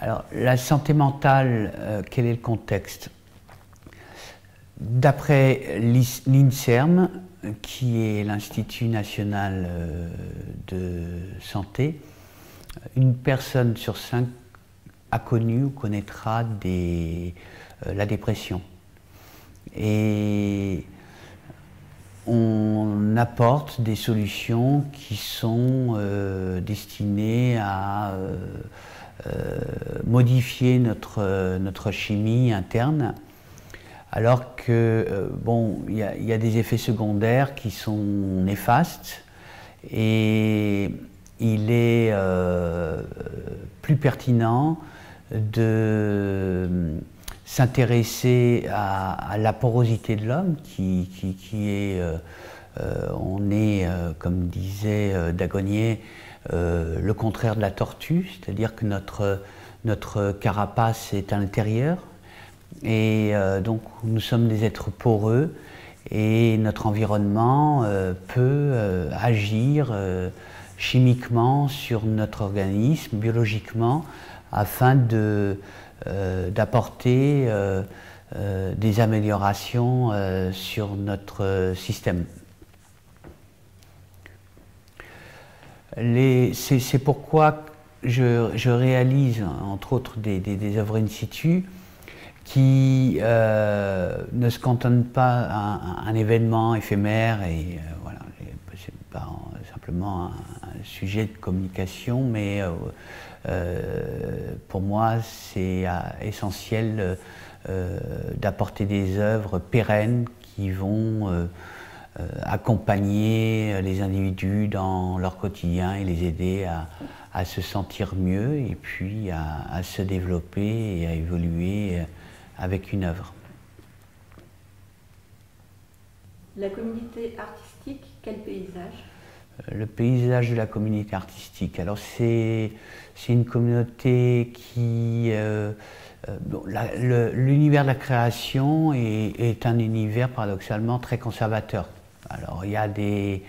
Alors, la santé mentale, quel est le contexte? D'après l'INSERM, qui est l'Institut national de santé, une personne sur 5 a connu ou connaîtra la dépression. Et on apporte des solutions qui sont destinées à modifier notre chimie interne, alors que bon, il y a des effets secondaires qui sont néfastes, et il est plus pertinent de s'intéresser à la porosité de l'homme, qui est, on est, comme disait Dagonier, le contraire de la tortue, c'est-à-dire que notre carapace est à l'intérieur, et donc nous sommes des êtres poreux, et notre environnement peut agir chimiquement sur notre organisme, biologiquement, afin d'apporter des améliorations sur notre système. C'est pourquoi je réalise, entre autres, des œuvres in situ qui ne se cantonnent pas à un événement éphémère, et voilà, c'est pas simplement un sujet de communication, mais pour moi c'est essentiel d'apporter des œuvres pérennes qui vont accompagner les individus dans leur quotidien et les aider à se sentir mieux, et puis à se développer et à évoluer avec une œuvre. La communauté artistique, quel paysage? Le paysage de la communauté artistique. Alors c'est une communauté qui... l'univers de la création est un univers paradoxalement très conservateur. Alors il y a des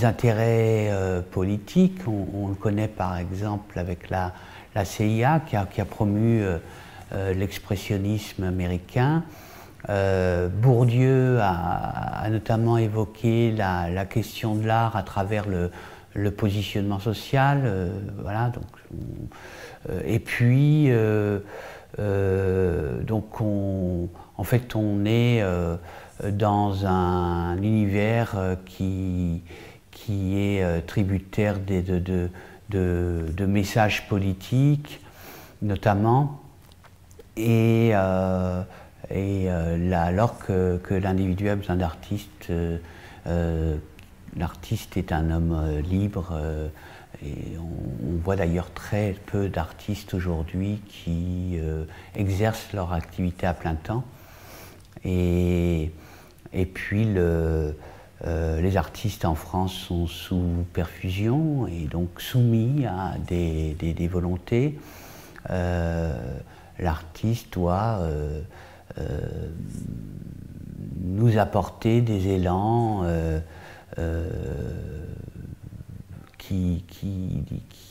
intérêts politiques. On le connaît par exemple avec la CIA qui a promu l'expressionnisme américain. Bourdieu a notamment évoqué la question de l'art à travers le positionnement social, voilà, donc, et puis donc en fait on est dans un univers qui est tributaire de messages politiques notamment, et alors que l'individu a besoin d'artistes, l'artiste est un homme libre, et on voit d'ailleurs très peu d'artistes aujourd'hui qui exercent leur activité à plein temps. Et puis les artistes en France sont sous perfusion et donc soumis à des volontés. L'artiste doit nous apporter des élans qui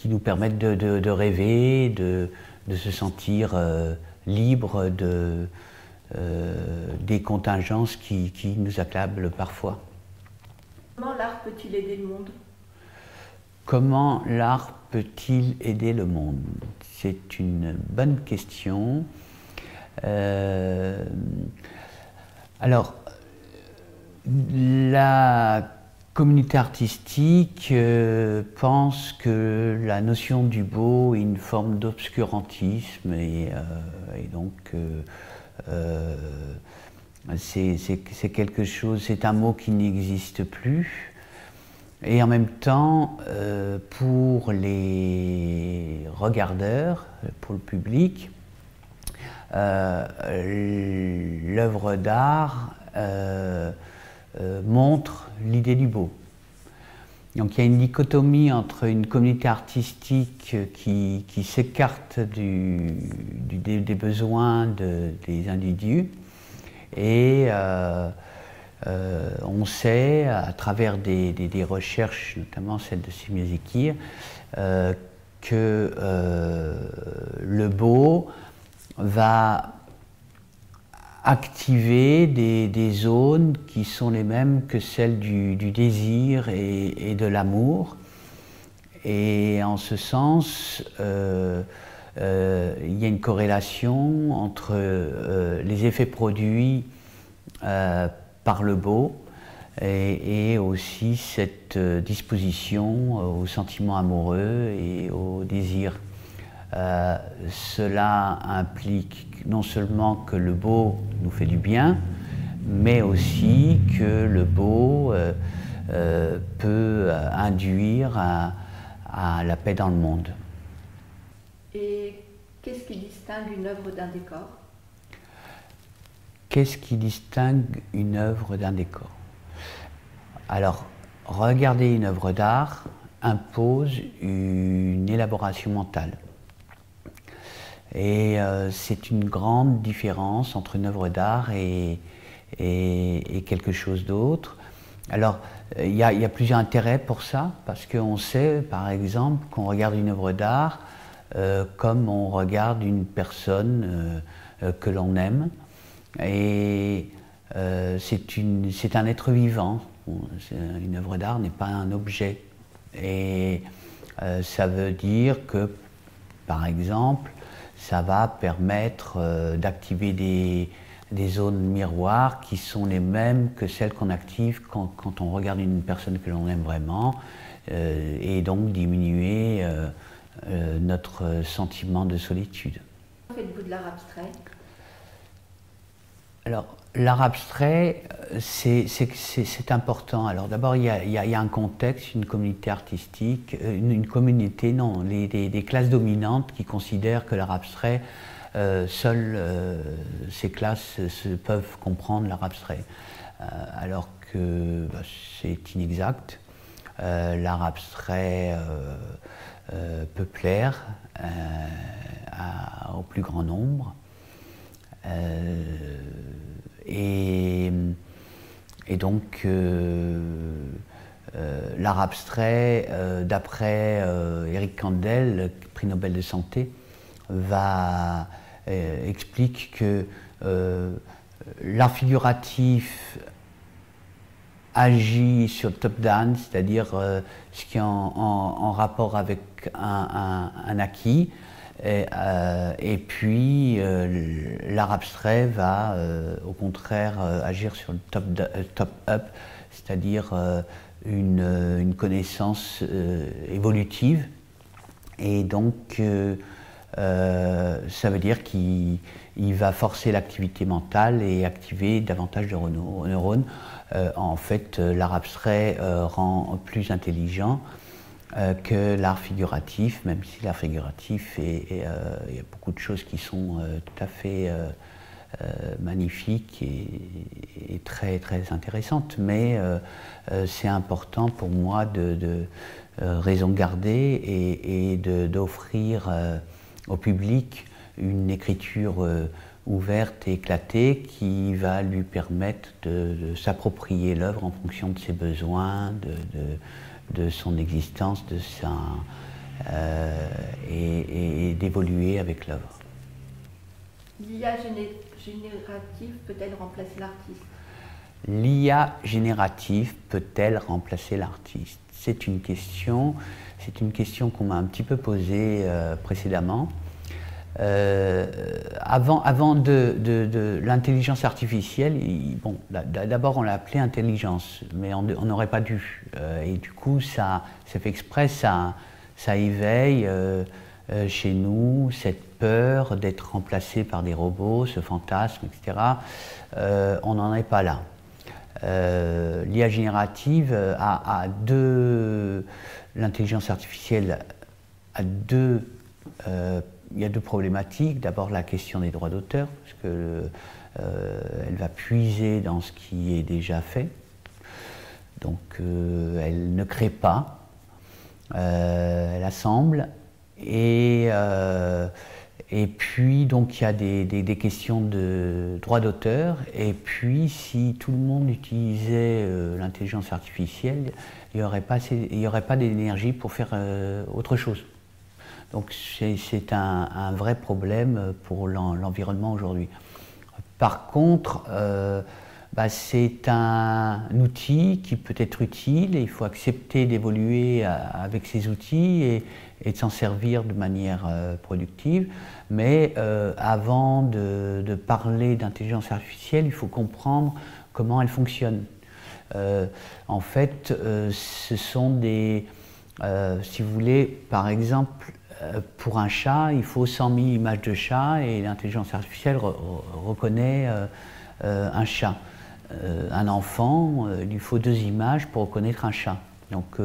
nous permettent de rêver, de se sentir libre des contingences qui nous accablent parfois. Comment l'art peut-il aider le monde? Comment l'art peut-il aider le monde? C'est une bonne question. Alors, la communauté artistique pense que la notion du beau est une forme d'obscurantisme, et donc c'est quelque chose, c'est un mot qui n'existe plus. Et en même temps, pour les regardeurs, pour le public, l'œuvre d'art montre l'idée du beau. Donc il y a une dichotomie entre une communauté artistique qui s'écarte des besoins des individus, et on sait, à travers des recherches, notamment celle de Simezekir, que le beau va activer des zones qui sont les mêmes que celles du désir et de l'amour. Et en ce sens, il y a une corrélation entre les effets produits par le beau et aussi cette disposition aux sentiments amoureux et au désir. Cela implique non seulement que le beau nous fait du bien, mais aussi que le beau peut induire à la paix dans le monde. Et qu'est-ce qui distingue une œuvre d'un décor? Qu'est-ce qui distingue une œuvre d'un décor? Alors, regarder une œuvre d'art impose une élaboration mentale. Et c'est une grande différence entre une œuvre d'art et quelque chose d'autre. Alors, il y a plusieurs intérêts pour ça, parce qu'on sait, par exemple, qu'on regarde une œuvre d'art comme on regarde une personne que l'on aime. Et c'est un être vivant. Une œuvre d'art n'est pas un objet. Et ça veut dire que, par exemple, ça va permettre d'activer des zones miroirs qui sont les mêmes que celles qu'on active quand on regarde une personne que l'on aime vraiment, et donc diminuer notre sentiment de solitude. Faites-vous de l'art abstrait? Alors, l'art abstrait, c'est important. Alors d'abord, il y a un contexte, une communauté artistique, une communauté, non, des classes dominantes qui considèrent que l'art abstrait, seules ces classes peuvent comprendre l'art abstrait. Alors que c'est inexact. L'art abstrait peut plaire au plus grand nombre. Et donc, l'art abstrait, d'après Eric Kandel, prix Nobel de santé, explique que l'art figuratif agit sur le top-down, c'est-à-dire ce qui est en rapport avec un acquis. Et puis l'art abstrait va au contraire agir sur le top-up, c'est-à-dire une connaissance évolutive. Et donc ça veut dire qu'il va forcer l'activité mentale et activer davantage de neurones. En fait, l'art abstrait rend plus intelligent que l'art figuratif, même si l'art figuratif, il y a beaucoup de choses qui sont tout à fait magnifiques et très, très intéressantes, mais c'est important pour moi de raison garder et d'offrir au public une écriture ouverte et éclatée qui va lui permettre de s'approprier l'œuvre en fonction de ses besoins, de son existence, et d'évoluer avec l'œuvre. L'IA générative peut-elle remplacer l'artiste? L'IA générative peut-elle remplacer l'artiste? C'est une question qu'on m'a un petit peu posée précédemment. Avant de l'intelligence artificielle, bon, d'abord on l'a appelée intelligence, mais on n'aurait pas dû. Et du coup, ça fait exprès, ça éveille chez nous cette peur d'être remplacé par des robots, ce fantasme, etc. On n'en est pas là. L'IA générative l'intelligence artificielle a deux il y a deux problématiques. D'abord la question des droits d'auteur, parce que elle va puiser dans ce qui est déjà fait. Donc elle ne crée pas, elle assemble. Et puis donc il y a des questions de droits d'auteur. Et puis si tout le monde utilisait l'intelligence artificielle, il n'y aurait pas d'énergie pour faire autre chose. Donc c'est un vrai problème pour l'environnement aujourd'hui. Par contre, c'est un outil qui peut être utile et il faut accepter d'évoluer avec ces outils et de s'en servir de manière productive. Mais avant de parler d'intelligence artificielle, il faut comprendre comment elle fonctionne. En fait, ce sont des... si vous voulez, par exemple, pour un chat, il faut 100 000 images de chat et l'intelligence artificielle reconnaît un chat. Un enfant, il lui faut 2 images pour reconnaître un chat. Donc,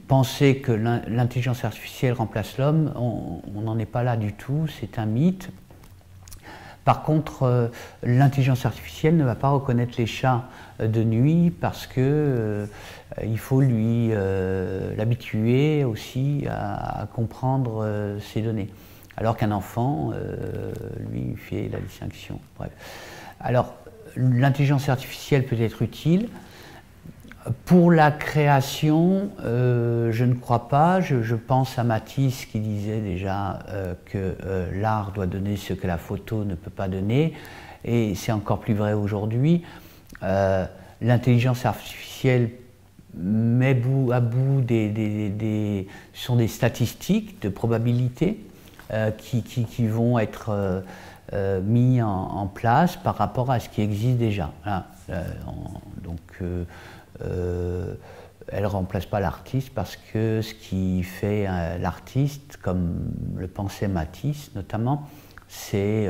penser que l'intelligence artificielle remplace l'homme, on n'en est pas là du tout, c'est un mythe. Par contre, l'intelligence artificielle ne va pas reconnaître les chats de nuit parce que il faut l'habituer aussi à comprendre ces données. Alors qu'un enfant, lui, fait la distinction. Bref. Alors, l'intelligence artificielle peut être utile. Pour la création, je ne crois pas. Je pense à Matisse qui disait déjà que l'art doit donner ce que la photo ne peut pas donner. Et c'est encore plus vrai aujourd'hui. L'intelligence artificielle met bout à bout sont des statistiques de probabilité qui vont être mis en place par rapport à ce qui existe déjà. Voilà. Elle ne remplace pas l'artiste parce que ce qui fait l'artiste, comme le pensait Matisse notamment, c'est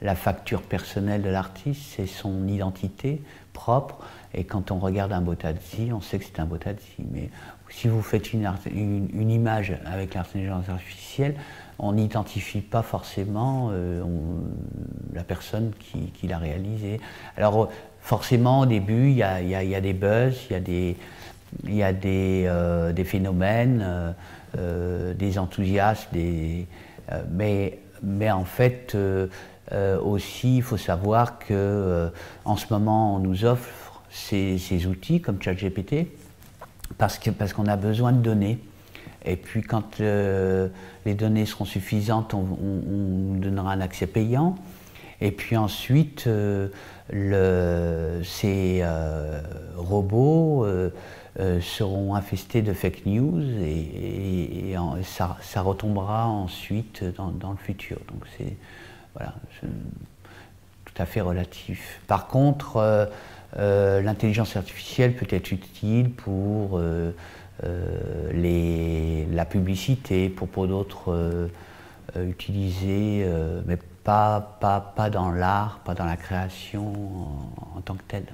la facture personnelle de l'artiste, c'est son identité propre. Et quand on regarde un Bottazzi, on sait que c'est un Bottazzi. Mais si vous faites une image avec l'intelligence artificielle, on n'identifie pas forcément la personne qui l'a réalisée. Alors forcément, au début, il y a des buzz, il y a des phénomènes, des enthousiasmes, mais en fait, aussi, il faut savoir que en ce moment, on nous offre ces outils comme ChatGPT parce qu'on a besoin de données. Et puis quand les données seront suffisantes, on nous donnera un accès payant. Et puis ensuite, ces robots seront infestés de fake news et ça retombera ensuite dans le futur. Donc c'est voilà, tout à fait relatif. Par contre, l'intelligence artificielle peut être utile pour la publicité, pour d'autres utiliser, mais pas dans l'art, pas dans la création en tant que telle.